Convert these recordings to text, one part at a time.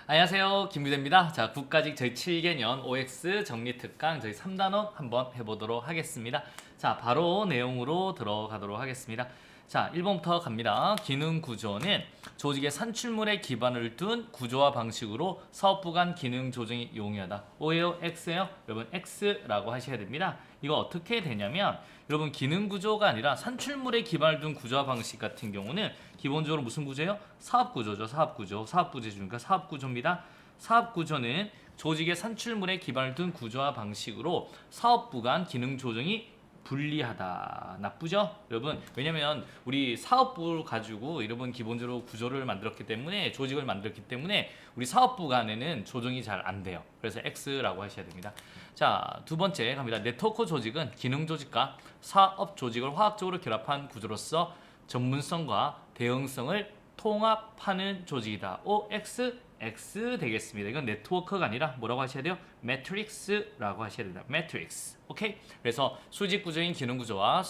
안녕하세요. 김규대입니다. 자, 국가직 저희 7개년 OX 정리 특강 저희 3단원 한번 해보도록 하겠습니다. 자, 바로 내용으로 들어가도록 하겠습니다. 자, 1번부터 갑니다. 기능 구조는 조직의 산출물에 기반을 둔 구조와 방식으로 사업부 간 기능 조정이 용이하다. O예요? X예요? 여러분 X라고 하셔야 됩니다. 이거 어떻게 되냐면 여러분 기능 구조가 아니라 산출물에 기반을 둔 구조와 방식 같은 경우는 기본적으로 무슨 구조예요? 사업 구조죠. 사업 구조. 사업 구조 중니까 사업 구조입니다. 사업 구조는 조직의 산출물에 기반을 둔 구조와 방식으로 사업부 간 기능 조정이 불리하다. 나쁘죠? 여러분 왜냐면 우리 사업부를 가지고 여러분 기본적으로 구조를 만들었기 때문에 조직을 만들었기 때문에 우리 사업부 간에는 조정이 잘 안 돼요. 그래서 X라고 하셔야 됩니다. 자, 두 번째 갑니다. 네트워크 조직은 기능 조직과 사업 조직을 화학적으로 결합한 구조로서 전문성과 대응성을 통합하는 조직이다. OX X 되겠습니다. 이건 네트워크가 아니라 뭐라고 하셔야 돼요? 매트릭스라고 하셔야 됩니다. 매트릭스. 오케이? 그래서 수직 구조인 기능 구조와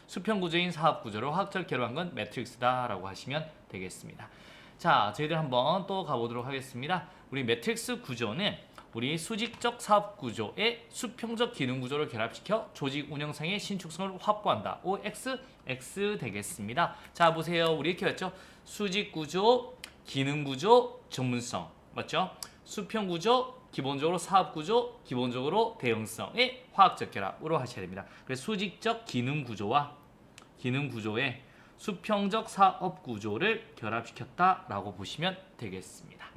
수평 구조인 사업 구조를 화학적 결합한 건 매트릭스다라고 하시면 되겠습니다. 자, 저희들 한번 또 가보도록 하겠습니다. 우리 매트릭스 구조는 우리 수직적 사업 구조에 수평적 기능 구조를 결합시켜 조직 운영상의 신축성을 확보한다. OX X 되겠습니다. 자, 보세요. 우리 이렇게 했죠? 수직 구조, 기능 구조, 전문성. 맞죠? 수평 구조, 기본적으로 사업 구조, 기본적으로 대응성의 화학적 결합으로 하셔야 됩니다. 그래서 수직적 기능 구조와 기능 구조의 수평적 사업 구조를 결합시켰다라고 보시면 되겠습니다.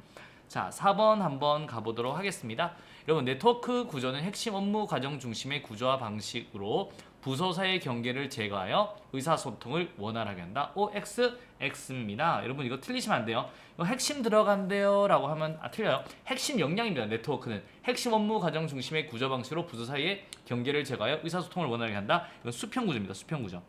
자, 4번 한번 가보도록 하겠습니다. 여러분, 네트워크 구조는 핵심 업무 과정 중심의 구조와 방식으로 부서 사이의 경계를 제거하여 의사소통을 원활하게 한다. OX, X입니다. 여러분 이거 틀리시면 안 돼요. 이거 핵심 들어간대요 라고 하면 틀려요. 핵심 역량입니다. 네트워크는 핵심 업무 과정 중심의 구조 방식으로 부서 사이의 경계를 제거하여 의사소통을 원활하게 한다. 이건 수평구조입니다. 수평구조.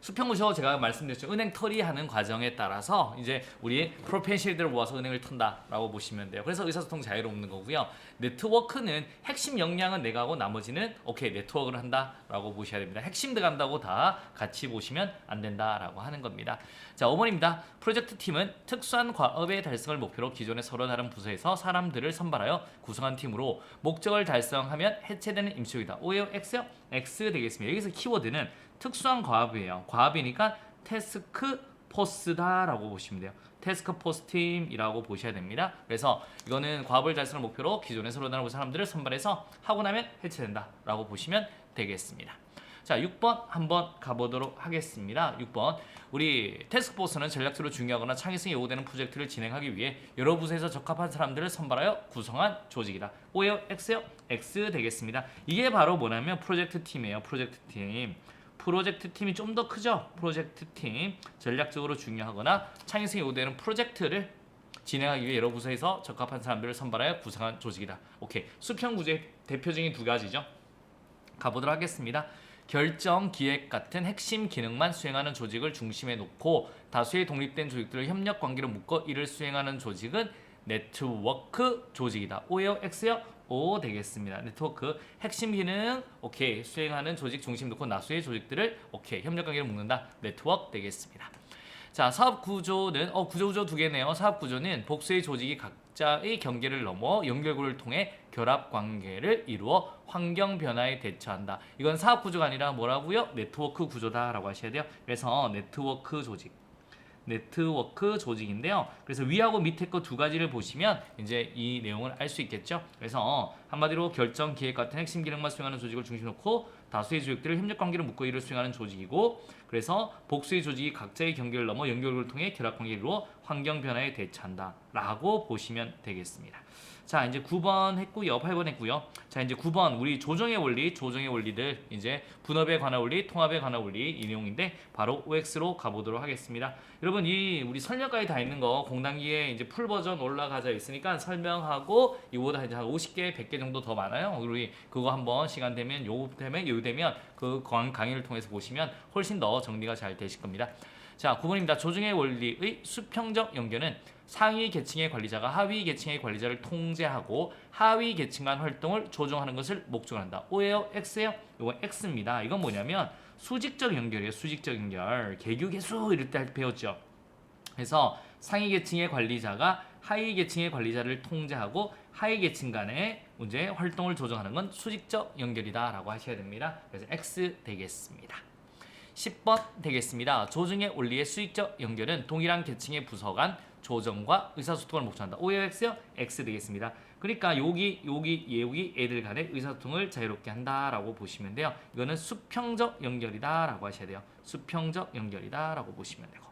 수평구조 제가 말씀드렸죠. 은행 털이하는 과정에 따라서 이제 우리 프로페셔널들을 모아서 은행을 턴다라고 보시면 돼요. 그래서 의사소통 자유롭는 거고요. 네트워크는 핵심 역량은 내가 하고 나머지는 오케이 네트워크를 한다라고 보셔야 됩니다. 핵심 들어간다고 다 같이 보시면 안 된다라고 하는 겁니다. 자, 5번입니다. 프로젝트 팀은 특수한 과업의 달성을 목표로 기존의 서로 다른 부서에서 사람들을 선발하여 구성한 팀으로 목적을 달성하면 해체되는 임시조이다. O예요? X요? X 되겠습니다. 여기서 키워드는 특수한 과업이에요. 과업이니까 태스크 포스다라고 보시면 돼요. 태스크 포스 팀이라고 보셔야 됩니다. 그래서 이거는 과업을 달성을 목표로 기존의 서로 다른 사람들을 선발해서 하고 나면 해체된다라고 보시면 되겠습니다. 자, 6번 한번 가보도록 하겠습니다. 6번 우리 태스크포스는 전략적으로 중요하거나 창의성이 요구되는 프로젝트를 진행하기 위해 여러 부서에서 적합한 사람들을 선발하여 구성한 조직이다. O예요? X요? X 되겠습니다. 이게 바로 뭐냐면 프로젝트 팀이에요. 프로젝트 팀. 프로젝트 팀이 좀 더 크죠? 프로젝트 팀 전략적으로 중요하거나 창의성이 요구되는 프로젝트를 진행하기 위해 여러 부서에서 적합한 사람들을 선발하여 구성한 조직이다. 오케이. 수평 구조의 대표적인 두 가지죠. 가보도록 하겠습니다. 결정, 기획 같은 핵심 기능만 수행하는 조직을 중심에 놓고 다수의 독립된 조직들을 협력 관계로 묶어 이를 수행하는 조직은 네트워크 조직이다. O예요? X요? O 되겠습니다. 네트워크 핵심 기능 오케이 수행하는 조직 중심 놓고 다수의 조직들을 오케이 협력 관계로 묶는다. 네트워크 되겠습니다. 자, 사업 구조는 구조 두 개네요. 사업 구조는 복수의 조직이 각자의 경계를 넘어 연결고를 통해 결합 관계를 이루어 환경 변화에 대처한다. 이건 사업 구조가 아니라 뭐라고요? 네트워크 구조다라고 하셔야 돼요. 그래서 네트워크 조직인데요. 그래서 위하고 밑에 거 두 가지를 보시면 이제 이 내용을 알 수 있겠죠. 그래서 한마디로 결정, 기획 같은 핵심 기능만 수행하는 조직을 중심 놓고 다수의 조직들을 협력 관계로 묶고 이를 수행하는 조직이고, 그래서 복수의 조직이 각자의 경계를 넘어 연결을 통해 결합 관계를 이루어 환경 변화에 대처한다라고 보시면 되겠습니다. 자, 이제 9번 했고요. 8번 했고요. 자, 이제 9번 우리 조정의 원리들 이제 분업에 관한 원리, 통합에 관한 원리 이 내용인데 바로 OX로 가보도록 하겠습니다. 여러분 이 우리 설명까지 다 있는 거 공단기에 이제 풀 버전 올라가져 있으니까 설명하고 이거보다 이제 한 50개, 100개 정도 더 많아요. 우리 그거 한번 시간 되면 요 되면 그 강의를 통해서 보시면 훨씬 더 정리가 잘 되실 겁니다. 자, 9번입니다. 조정의 원리의 수평적 연결은 상위 계층의 관리자가 하위 계층의 관리자를 통제하고 하위 계층 간 활동을 조정하는 것을 목적으로 한다. O예요? X예요? 이건 X입니다. 이건 뭐냐면 수직적 연결이에요. 수직적 연결. 개규, 개수 이럴 때 배웠죠. 그래서 상위 계층의 관리자가 하위 계층의 관리자를 통제하고 하위 계층 간의 이제 활동을 조정하는 건 수직적 연결이다라고 하셔야 됩니다. 그래서 X 되겠습니다. 10번 되겠습니다. 조정의 원리의 수직적 연결은 동일한 계층의 부서 간 조정과 의사소통을 목적한다. 오해요 X요? X 되겠습니다. 그러니까 여기 애들 간의 의사소통을 자유롭게 한다라고 보시면 돼요. 이거는 수평적 연결이다라고 하셔야 돼요. 수평적 연결이다라고 보시면 되고.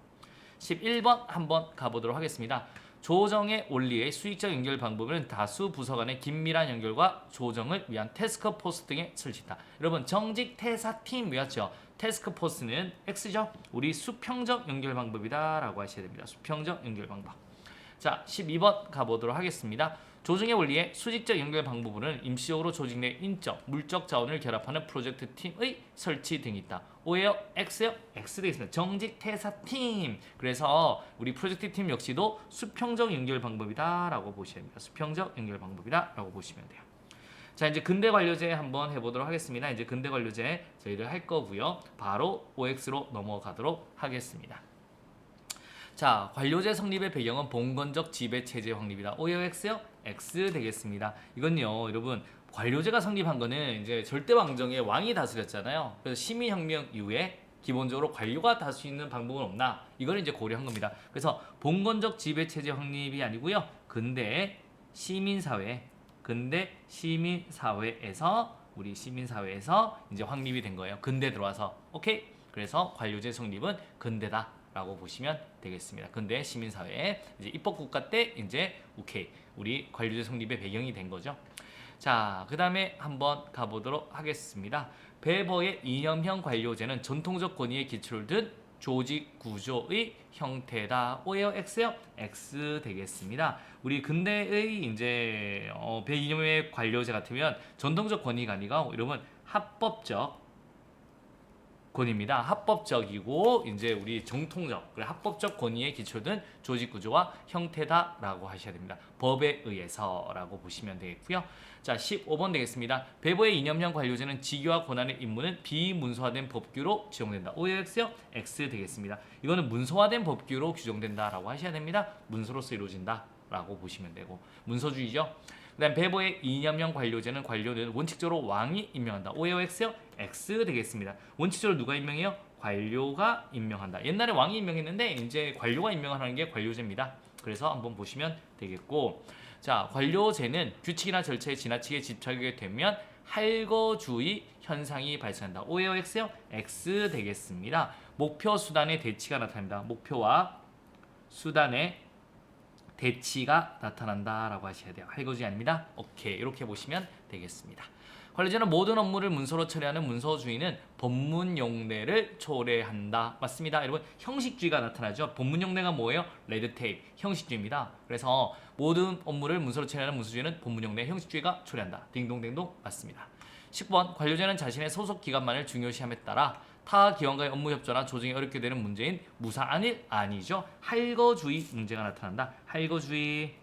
11번 한번 가보도록 하겠습니다. 조정의 원리의 수직적 연결 방법은 다수 부서 간의 긴밀한 연결과 조정을 위한 태스크포스 등의 설치다. 여러분 정직 태사팀 외웠죠? 태스크포스는 X죠? 우리 수평적 연결 방법이다 라고 하셔야 됩니다. 수평적 연결 방법. 자 12번 가보도록 하겠습니다. 조정의 원리의 수직적 연결 방법으로는 임시적으로 조직 내 인적, 물적 자원을 결합하는 프로젝트 팀의 설치 등이 있다. O예요? X요? X 되겠습니다. 정직 태사팀. 그래서 우리 프로젝트 팀 역시도 수평적 연결 방법이다 라고 보셔야 됩니다. 수평적 연결 방법이다 라고 보시면 돼요. 자 이제 근대 관료제 한번 해보도록 하겠습니다. 이제 근대 관료제 저희를 할 거고요. 바로 OX로 넘어가도록 하겠습니다. 자, 관료제 성립의 배경은 봉건적 지배체제 확립이다. 오예요 X요? X 되겠습니다. 이건요, 여러분 관료제가 성립한 거는 이제 절대왕정의 왕이 다스렸잖아요. 그래서 시민혁명 이후에 기본적으로 관료가 다스릴 수 있는 방법은 없나? 이걸 이제 고려한 겁니다. 그래서 봉건적 지배체제 확립이 아니고요, 근대 시민사회에서 우리 시민사회에서 이제 확립이 된 거예요. 근대 들어와서 오케이. 그래서 관료제 성립은 근대다. 라고 보시면 되겠습니다. 근대 시민사회 이제 입법국가 때 이제 오케이 우리 관료제 성립의 배경이 된 거죠. 자, 그 다음에 한번 가보도록 하겠습니다. 베버의 이념형 관료제는 전통적 권위에 기초를 둔 조직 구조의 형태다. O예요? X요? X 되겠습니다. 우리 근대의 이제 배이념의 관료제 같으면 전통적 권위가 아니라 여러분 합법적 권위입니다. 합법적이고 이제 우리 정통적, 합법적 권위에 기초된 조직 구조와 형태다라고 하셔야 됩니다. 법에 의해서라고 보시면 되겠고요. 자, 15번 되겠습니다. 베버의 이념형 관료제는 직위와 권한의 임무는 비문서화된 법규로 지정된다. 오예요 X요? X 되겠습니다. 이거는 문서화된 법규로 규정된다라고 하셔야 됩니다. 문서로서 이루어진다라고 보시면 되고 문서주의죠. 그다음 베버의 이념형 관료제는 관료는 원칙적으로 왕이 임명한다. 오예요 X요? X 되겠습니다. 원칙적으로 누가 임명해요? 관료가 임명한다. 옛날에 왕이 임명했는데 이제 관료가 임명하는 게 관료제입니다. 그래서 한번 보시면 되겠고, 자 관료제는 규칙이나 절차에 지나치게 집착하게 되면 할거주의 현상이 발생한다. 오예요 X요? X 되겠습니다. 목표 수단의 대치가 나타납니다. 목표와 수단의 대치가 나타난다라고 하셔야 돼요. 할거주의 아닙니다. 오케이, 이렇게 보시면 되겠습니다. 관료제는 모든 업무를 문서로 처리하는 문서주의는 법문 용례를 초래한다. 맞습니다. 여러분 형식주의가 나타나죠. 법문 용례가 뭐예요? 레드테이프, 형식주의입니다. 그래서 모든 업무를 문서로 처리하는 문서주의는 법문 용례, 형식주의가 초래한다. 딩동댕동 맞습니다. 10번 관료제는 자신의 소속 기관만을 중요시함에 따라 타 기관과의 업무 협조나 조정이 어렵게 되는 문제인 무사안일 아니죠. 할거주의 문제가 나타난다. 할거주의,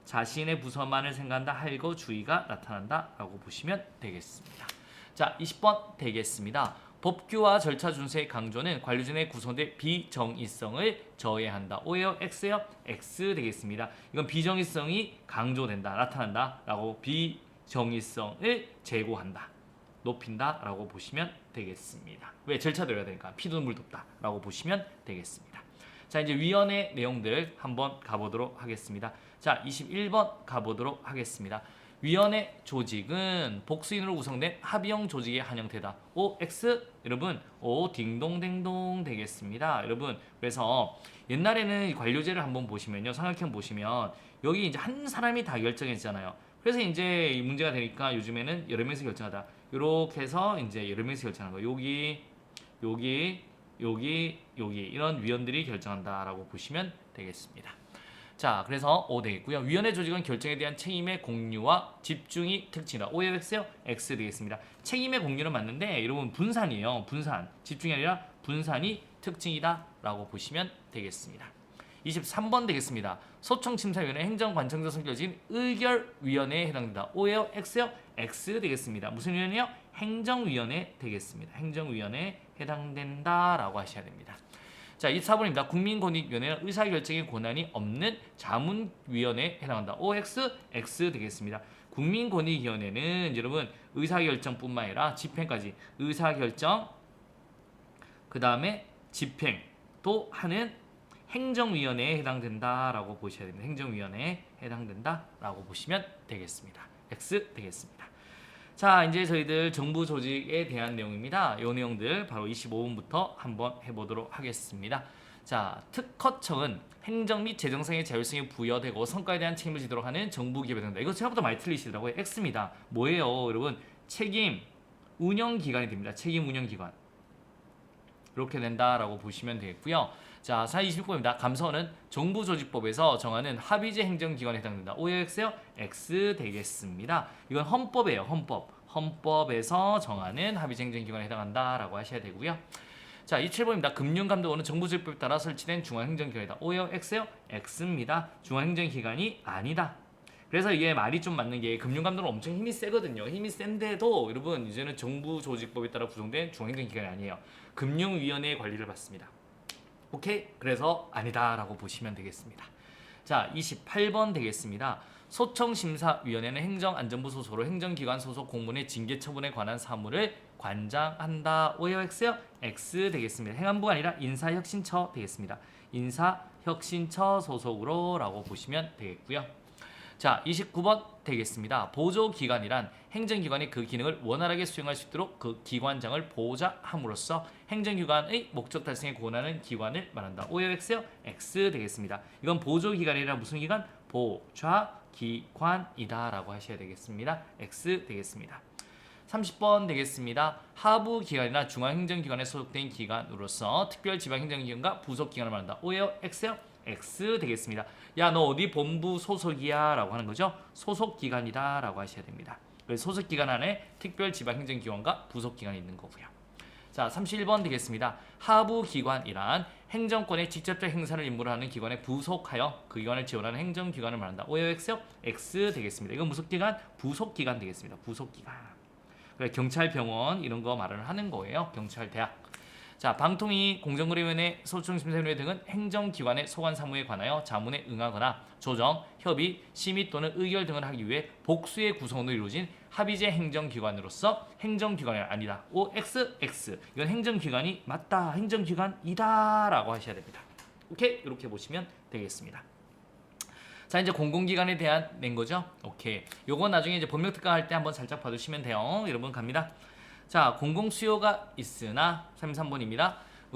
자신의 부서만을 생각한다. 할거주의가 나타난다 라고 보시면 되겠습니다. 자, 20번 되겠습니다. 법규와 절차 준수의 강조는 관료제 내 구성된 비정의성을 저해한다. 오예요? X요? X 되겠습니다. 이건 비정의성이 강조된다, 나타난다 라고 비정의성을 제고한다, 높인다 라고 보시면 되겠습니다. 왜? 절차대로 해야 되니까 피도 물도 없다 라고 보시면 되겠습니다. 자, 이제 위원회 내용들 한번 가보도록 하겠습니다. 자, 21번 가보도록 하겠습니다. 위원회 조직은 복수인으로 구성된 합의형 조직의 한 형태다. O, X? 여러분 O 딩동댕동 되겠습니다. 여러분 그래서 옛날에는 관료제를 한번 보시면요, 삼각형 보시면 여기 이제 한 사람이 다 결정했잖아요. 그래서 이제 이 문제가 되니까 요즘에는 여러 명이서 결정하다. 이렇게 해서 이제 여러 명이서 결정하는 거. 여기 이런 위원들이 결정한다라고 보시면 되겠습니다. 자, 그래서 O 되겠고요. 위원회 조직은 결정에 대한 책임의 공유와 집중이 특징이다. O예요 X요? X 되겠습니다. 책임의 공유는 맞는데 여러분 분산이에요. 분산. 집중이 아니라 분산이 특징이다라고 보시면 되겠습니다. 23번 되겠습니다. 소청심사위원회 행정관청적 성격인 의결위원회에 해당된다. O예요? X요? X 되겠습니다. 무슨 위원회요? 행정위원회 되겠습니다. 행정위원회에 해당된다라고 하셔야 됩니다. 자, 24번입니다. 국민권익위원회는 의사결정의 권한이 없는 자문위원회에 해당한다. OX, X 되겠습니다. 국민권익위원회는 여러분 의사결정뿐만 아니라 집행까지 의사결정 그 다음에 집행도 하는 행정위원회에 해당된다라고 보셔야 됩니다. 행정위원회에 해당된다라고 보시면 되겠습니다. X 되겠습니다. 자, 이제 저희들 정부 조직에 대한 내용입니다. 이 내용들 바로 25분부터 한번 해보도록 하겠습니다. 자, 특허청은 행정 및 재정상의 자율성이 부여되고 성과에 대한 책임을 지도록 하는 정부 기업에 해당된다. 이거 생각보다 많이 틀리시더라고요. X입니다. 뭐예요, 여러분? 책임 운영기관이 됩니다. 책임 운영기관. 이렇게 된다라고 보시면 되겠고요. 자, 426번입니다. 감사원은 정부조직법에서 정하는 합의제 행정기관에 해당된다. OX요? X 되겠습니다. 이건 헌법이에요. 헌법에서 정하는 합의제 행정기관에 해당한다라고 하셔야 되고요. 자, 27번입니다. 금융감독원은 정부조직법에 따라 설치된 중앙행정기관이다. O요? X요? X입니다. 중앙행정기관이 아니다. 그래서 이게 말이 좀 맞는 게 금융감독은 엄청 힘이 세거든요. 힘이 센데도 여러분 이제는 정부조직법에 따라 구성된 중앙행정기관이 아니에요. 금융위원회의 관리를 받습니다. 오케이? 그래서 아니다라고 보시면 되겠습니다. 자, 28번 되겠습니다. 소청심사위원회는 행정안전부 소속으로 행정기관 소속 공무원의 징계 처분에 관한 사무를 관장한다. O요? X요? X 되겠습니다. 행안부가 아니라 인사혁신처 되겠습니다. 인사혁신처 소속으로 라고 보시면 되겠고요. 자, 29번 되겠습니다. 보조기관이란 행정기관이 그 기능을 원활하게 수행할 수 있도록 그 기관장을 보좌함으로써 행정기관의 목적 달성에 권하는 기관을 말한다. O요? X요? X 되겠습니다. 이건 보조기관이라 무슨 기관? 보좌기관이다 라고 하셔야 되겠습니다. X 되겠습니다. 30번 되겠습니다. 하부기관이나 중앙행정기관에 소속된 기관으로서 특별지방행정기관과 부속기관을 말한다. O요? X요? X 되겠습니다. 야, 너 어디 본부 소속이야? 라고 하는 거죠. 소속기관이다 라고 하셔야 됩니다. 소속기관 안에 특별지방행정기관과 부속기관이 있는 거고요. 자, 31번 되겠습니다. 하부기관이란 행정권의 직접적 행사를 임무로 하는 기관에 부속하여 그 기관을 지원하는 행정기관을 말한다. O요? X요? X 되겠습니다. 이건 무슨 기관? 부속기관 되겠습니다. 부속기관. 그래, 경찰, 병원 이런 거 말을 하는 거예요. 경찰, 대학. 자, 방통위, 공정거래위원회, 소청심사위원회 등은 행정기관의 소관 사무에 관하여 자문에 응하거나 조정, 협의, 심의 또는 의결 등을 하기 위해 복수의 구성으로 이루어진 합의제 행정기관으로서 행정기관이 아니다. OX, X. 이건 행정기관이 맞다. 행정기관이다 라고 하셔야 됩니다. 오케이? 이렇게 보시면 되겠습니다. 자, 이제 공공기관에 대한 낸 거죠. 오케이. 요건 나중에 이제 법령특강 할 때 한번 살짝 봐주시면 돼요. 여러분 갑니다. 자, 공공수요가 있으나 33번입니다.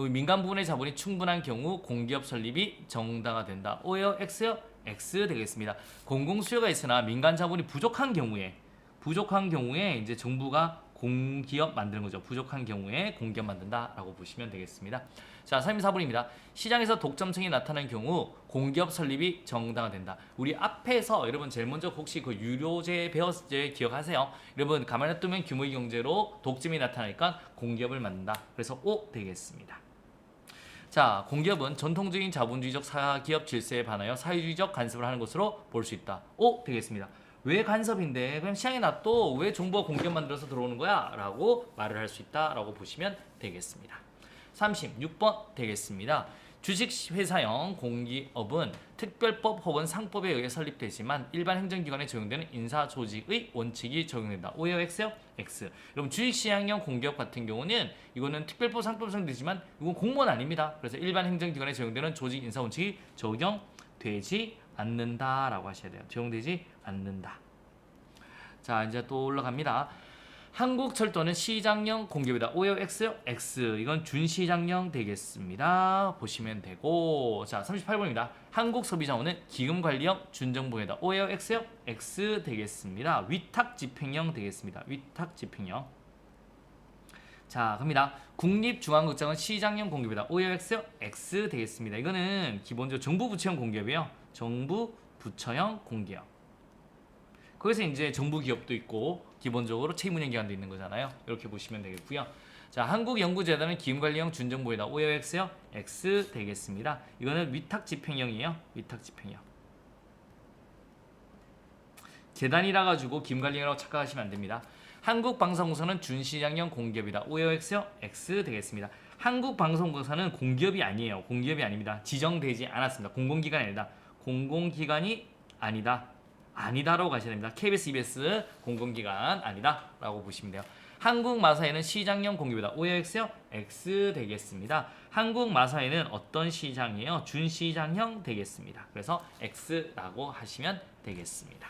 민간 부분의 자본이 충분한 경우 공기업 설립이 정당화 된다. O요? X요? X 되겠습니다. 공공수요가 있으나 민간 자본이 부족한 경우에 이제 정부가 공기업 만드는 거죠. 부족한 경우에 공기업 만든다라고 보시면 되겠습니다. 자, 34번입니다. 시장에서 독점성이 나타나는 경우 공기업 설립이 정당화된다. 우리 앞에서 여러분 제일 먼저 혹시 그 유료제 배웠을 기억하세요? 여러분 가만히 놔두면 규모의 경제로 독점이 나타나니까 공기업을 만든다. 그래서 O 되겠습니다. 자, 공기업은 전통적인 자본주의적 사기업 질서에 반하여 사회주의적 간섭을 하는 것으로 볼 수 있다. O 되겠습니다. 왜 간섭인데 그냥 시장에 놔둬 왜 정부가 공기업 만들어서 들어오는 거야? 라고 말을 할 수 있다라고 보시면 되겠습니다. 36번 되겠습니다. 주식회사형 공기업은 특별법 혹은 상법에 의해 설립되지만 일반 행정기관에 적용되는 인사조직의 원칙이 적용된다. O요? X요? X. 여러분 주식시장형 공기업 같은 경우는 이거는 특별법 상법상 되지만 이건 공무원 아닙니다. 그래서 일반 행정기관에 적용되는 조직 인사 원칙이 적용되지 않는다라고 하셔야 돼요. 적용되지 않는다. 자, 이제 또 올라갑니다. 한국철도는 시장형 공기업이다. O요? X요? X. 이건 준시장형 되겠습니다. 보시면 되고. 자, 38번입니다. 한국소비자원은 기금관리형 준정부회다. O요? X요? X 되겠습니다. 위탁집행형 되겠습니다. 위탁집행형. 자, 갑니다. 국립중앙극장은 시장형 공기업이다. O요? X요? X 되겠습니다. 이거는 기본적으로 정부 부처형 공기업이에요. 정부 부처형 공기업. 거기서 이제 정부 기업도 있고 기본적으로 책임운영기관도 있는 거잖아요. 이렇게 보시면 되겠고요. 자, 한국연구재단은 기금관리형 준정부회다. O요? X요? X 되겠습니다. 이거는 위탁집행형이에요. 위탁집행형. 재단이라 가지고 기금관리형이라고 착각하시면 안 됩니다. 한국방송공사는 준시장형 공기업이다. O요? X요? X 되겠습니다. 한국방송공사는 공기업이 아니에요. 공기업이 아닙니다. 지정되지 않았습니다. 공공기관이 아니다. 공공기관이 아니다. 아니다라고 가셔야 됩니다. KBS, EBS 공공기관 아니다라고 보시면 돼요. 한국마사회는 시장형 공기업이다. OX요? X 되겠습니다. 한국마사회는 어떤 시장이에요? 준시장형 되겠습니다. 그래서 X라고 하시면 되겠습니다.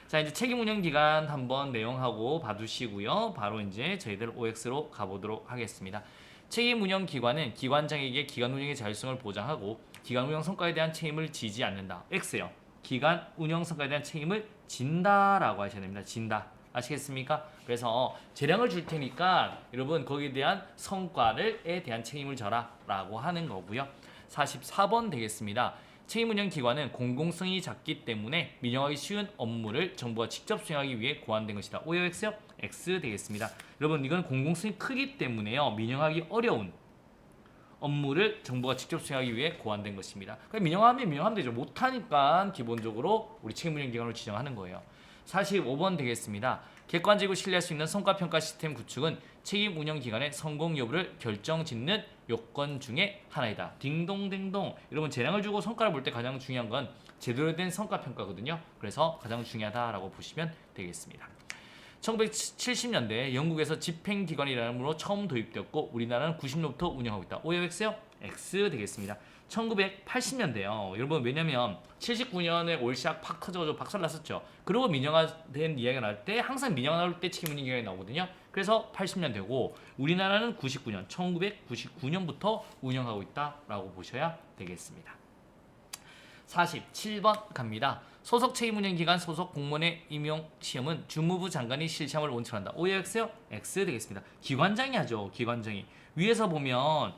자, 이제 책임운영기간 한번 내용하고 봐두시고요. 바로 이제 저희들 OX로 가보도록 하겠습니다. 책임운영기관은 기관장에게 기관운영의 자율성을 보장하고 기관운영 성과에 대한 책임을 지지 않는다. X요. 기관운영 성과에 대한 책임을 진다라고 하셔야 됩니다. 진다. 아시겠습니까? 그래서 재량을 줄 테니까 여러분 거기에 대한 성과에 대한 책임을 져라 라고 하는 거고요. 44번 되겠습니다. 책임운영기관은 공공성이 작기 때문에 민영하기 쉬운 업무를 정부가 직접 수행하기 위해 고안된 것이다. OX요? X 되겠습니다. 여러분 이건 공공성이 크기 때문에요. 민영하기 어려운 업무를 정부가 직접 수행하기 위해 고안된 것입니다. 민영하면 민영하면 되죠. 못하니까 기본적으로 우리 책임운영기관으로 지정하는 거예요. 45번 되겠습니다. 객관적이고 신뢰할 수 있는 성과평가 시스템 구축은 책임운영기관의 성공 여부를 결정짓는 요건 중에 하나이다. 딩동댕동. 여러분 재량을 주고 성과를 볼 때 가장 중요한 건 제대로 된 성과평가거든요. 그래서 가장 중요하다라고 보시면 되겠습니다. 1970년대 영국에서 집행기관이라는 처음 도입되었고 우리나라는 90년부터 운영하고 있다. OX요? X 되겠습니다. 1980년대요. 여러분 왜냐면 79년에 올시학 팍 터져가지고 박살났었죠. 그리고 민영화된 이야기가 나올 때 항상 민영화 나올 때 책임운영기관이 나오거든요. 그래서 80년 되고 우리나라는 99년 1999년부터 운영하고 있다라고 보셔야 되겠습니다. 47번 갑니다. 소속 책임운영기관 소속 공무원의 임용 시험은 주무부 장관이 실시함을 원칙으로 한다. OX요? X 되겠습니다. 기관장이 하죠. 기관장이. 위에서 보면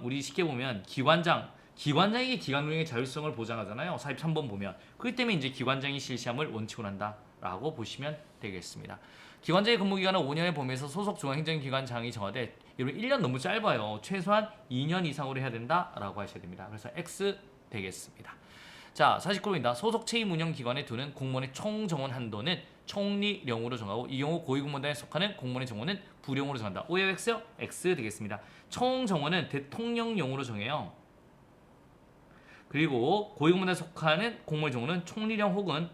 우리 쉽게 보면 기관장에게 기관운영의 자율성을 보장하잖아요. 43번 보면. 그렇기 때문에 이제 기관장이 실시함을 원칙으로 한다라고 보시면 되겠습니다. 기관장의 근무기간은 5년의 범위에서 소속 중앙행정기관장이 정하되 여러분 1년 너무 짧아요. 최소한 2년 이상으로 해야 된다라고 하셔야 됩니다. 그래서 X 되겠습니다. 자, 49번입니다. 소속 책임운영기관에 두는 공무원의 총정원 한도는 총리령으로 정하고 이 경우 고위공무원단에 속하는 공무원의 정원은 부령으로 정한다. OX요? X 되겠습니다. 총정원은 대통령령으로 정해요. 그리고 고위공무원단에 속하는 공무원의 정원은 총리령 혹은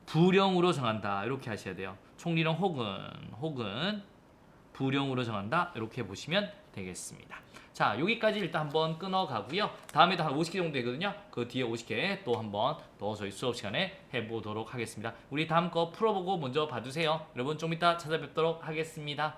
부령으로 정한다. 이렇게 하셔야 돼요. 총리령 혹은 부령으로 정한다. 이렇게 보시면 되겠습니다. 자, 여기까지 일단 한번 끊어가고요. 다음에도 한 50개 정도 되거든요. 그 뒤에 50개 또 한번 더 저희 수업 시간에 해보도록 하겠습니다. 우리 다음 거 풀어보고 먼저 봐주세요. 여러분 좀 이따 찾아뵙도록 하겠습니다.